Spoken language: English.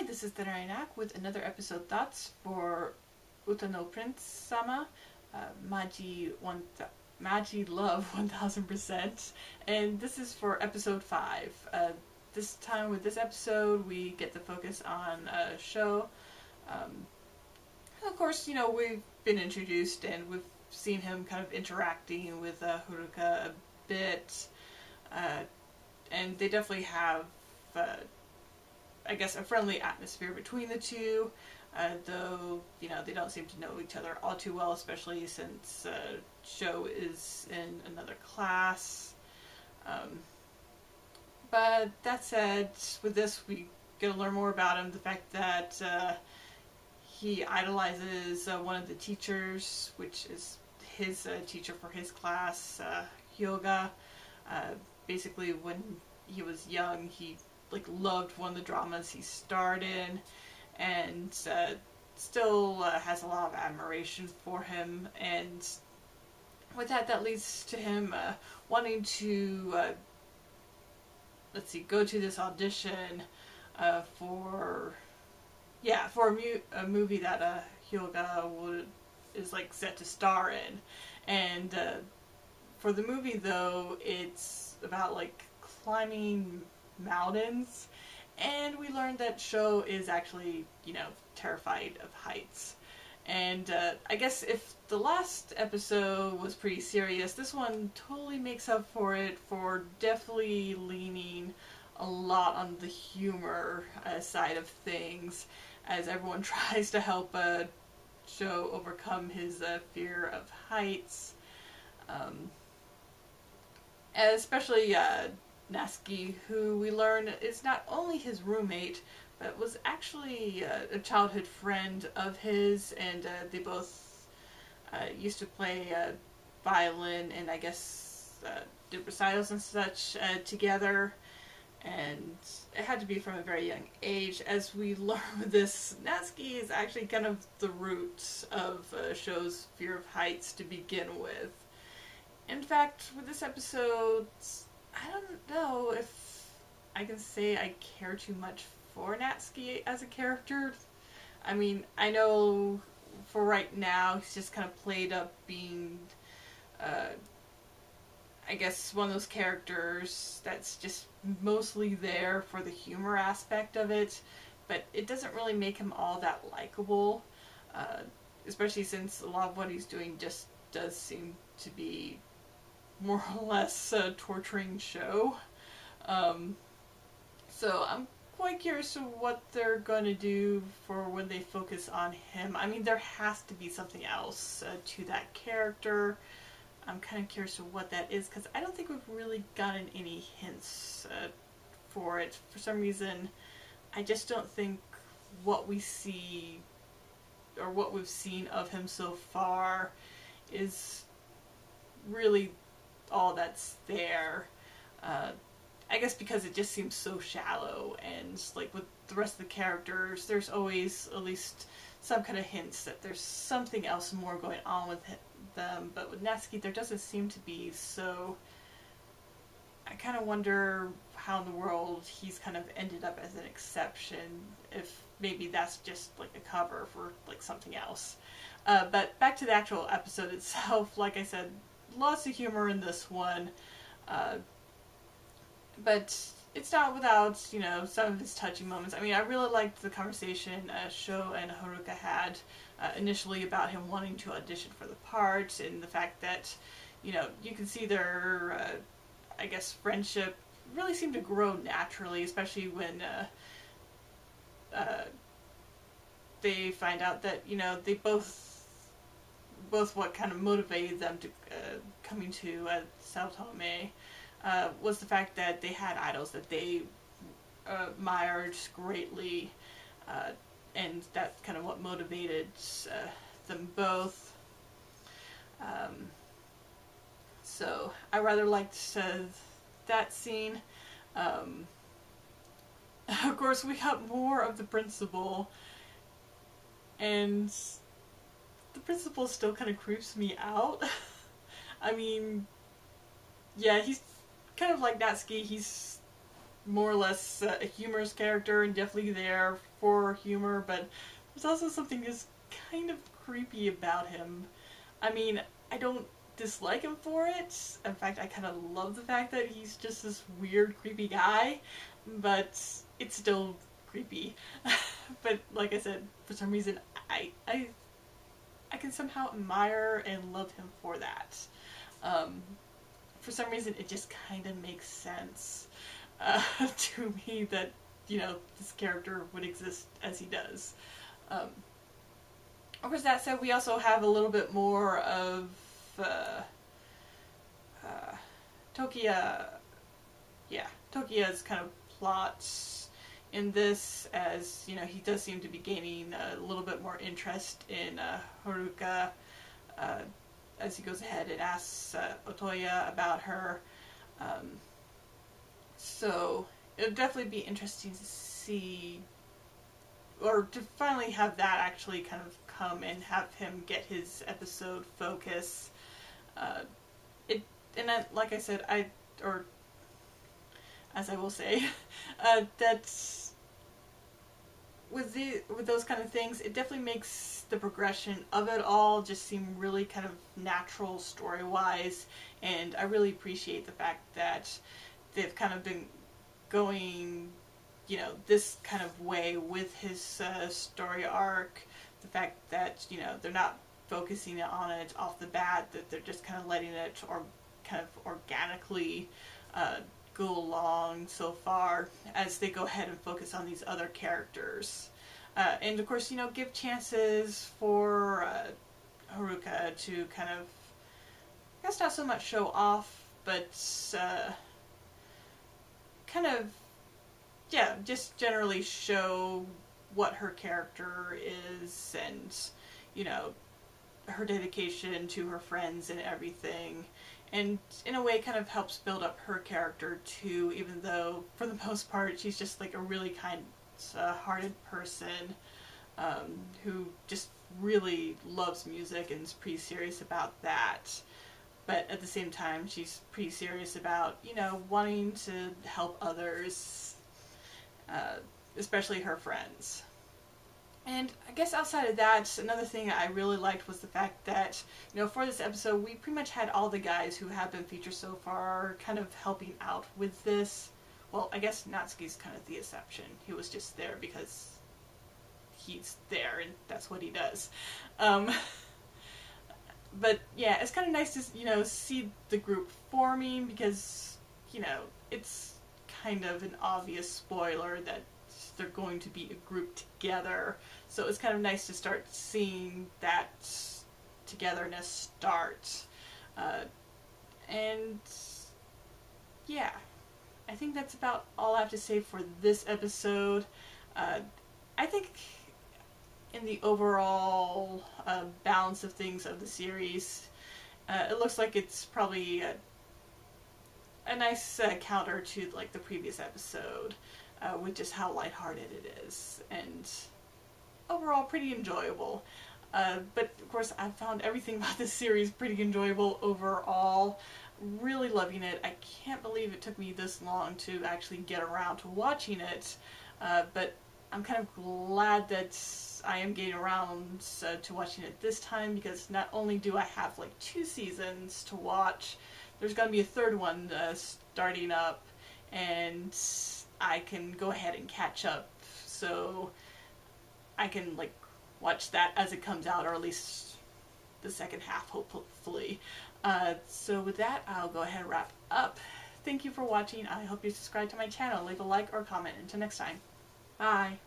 this is the Narinak with another episode thoughts for Uta no Prince-sama, Maji Love 1000%, and this is for episode 5. This time with this episode we get to focus on Syo. Of course, we've been introduced and we've seen him kind of interacting with Haruka a bit, and they definitely have I guess a friendly atmosphere between the two, though they don't seem to know each other all too well, especially since Syo is in another class. But that said, with this we get to learn more about him. The fact that he idolizes one of the teachers, which is his teacher for his class, Hyoga. Basically, when he was young, he loved one of the dramas he starred in, and still has a lot of admiration for him. And with that leads to him wanting to go to this audition for a movie that Hyoga is set to star in. And for the movie, though, it's about climbing mountains, and we learned that Syo is actually terrified of heights. And I guess if the last episode was pretty serious, this one totally makes up for it, for definitely leaning a lot on the humor side of things, as everyone tries to help Syo overcome his fear of heights. Especially Natsuki, who we learn is not only his roommate, but was actually a childhood friend of his, and they both used to play violin and I guess did recitals and such together. And it had to be from a very young age. As we learn with this, Natsuki is actually kind of the root of Syo's fear of heights to begin with. In fact, with this episode, I don't know if I can say I care too much for Natsuki as a character. I mean, I know for right now he's just kind of played up being, I guess, one of those characters that's just mostly there for the humor aspect of it, but it doesn't really make him all that likable, especially since a lot of what he's doing just does seem to be more or less torturing Syo. So I'm quite curious to what they're going to do for when they focus on him. I mean, there has to be something else to that character. I'm kind of curious to what that is, because I don't think we've really gotten any hints for it. For some reason, I just don't think what we see, or what we've seen of him so far, is really all that's there. I guess because it just seems so shallow, and with the rest of the characters, there's always at least some kind of hints that there's something else more going on with them, but with Natsuki there doesn't seem to be, so I kind of wonder how in the world he's kind of ended up as an exception, if maybe that's just a cover for something else. But back to the actual episode itself, like I said, lots of humor in this one, but it's not without, some of its touching moments. I mean, I really liked the conversation Syo and Haruka had initially about him wanting to audition for the part, and the fact that, you can see their, I guess, friendship really seemed to grow naturally, especially when they find out that, they both what kind of motivated them to coming to Sao Tome was the fact that they had idols that they admired greatly, and that's kind of what motivated them both. So I rather liked that scene. Of course, we got more of the principal, and the principal still kind of creeps me out. I mean, yeah, he's kind of like Natsuki. He's more or less a humorous character and definitely there for humor, but there's also something just kind of creepy about him. I mean, I don't dislike him for it. In fact, I kind of love the fact that he's just this weird, creepy guy, but it's still creepy. But like I said, for some reason, I can somehow admire and love him for that. For some reason, it just kind of makes sense to me that, you know, this character would exist as he does. Of course, that said, we also have a little bit more of Tokia. Yeah, Tokia's kind of plots in this, as you know, he does seem to be gaining a little bit more interest in Haruka as he goes ahead and asks Otoya about her. So it'll definitely be interesting to see, or to finally have that actually kind of come and have him get his episode focus. Like I said, or as I will say, that's with those kind of things, it definitely makes the progression of it all just seem really kind of natural story-wise, and I really appreciate the fact that they've kind of been going, you know, this kind of way with his story arc. The fact that, you know, they're not focusing on it off the bat, that they're just kind of letting it or kind of organically go along so far as they go ahead and focus on these other characters. And of course, you know, give chances for Haruka to kind of, I guess not so much show off, but kind of, yeah, just generally show what her character is and, you know, her dedication to her friends and everything. And in a way kind of helps build up her character too, even though for the most part she's just like a really kind-hearted person who just really loves music and is pretty serious about that. But at the same time, she's pretty serious about, you know, wanting to help others, especially her friends. And I guess outside of that, another thing I really liked was the fact that, you know, for this episode, we pretty much had all the guys who have been featured so far kind of helping out with this. Well, I guess Natsuki's kind of the exception. He was just there because he's there and that's what he does. But yeah, it's kind of nice to, you know, see the group forming because, you know, it's kind of an obvious spoiler that they're going to be a group together. So it's kind of nice to start seeing that togetherness start. And yeah, I think that's about all I have to say for this episode. I think in the overall balance of things of the series, it looks like it's probably a nice counter to like the previous episode, with just how lighthearted it is, and overall pretty enjoyable. But of course I found everything about this series pretty enjoyable overall. Really loving it. I can't believe it took me this long to actually get around to watching it, but I'm kind of glad that I am getting around to watching it this time, because not only do I have like 2 seasons to watch, there's going to be a 3rd one starting up, and I can go ahead and catch up, so I can like watch that as it comes out, or at least the second half, hopefully. So with that, I'll go ahead and wrap up. Thank you for watching. I hope you subscribe to my channel, leave a like or comment. Until next time, bye.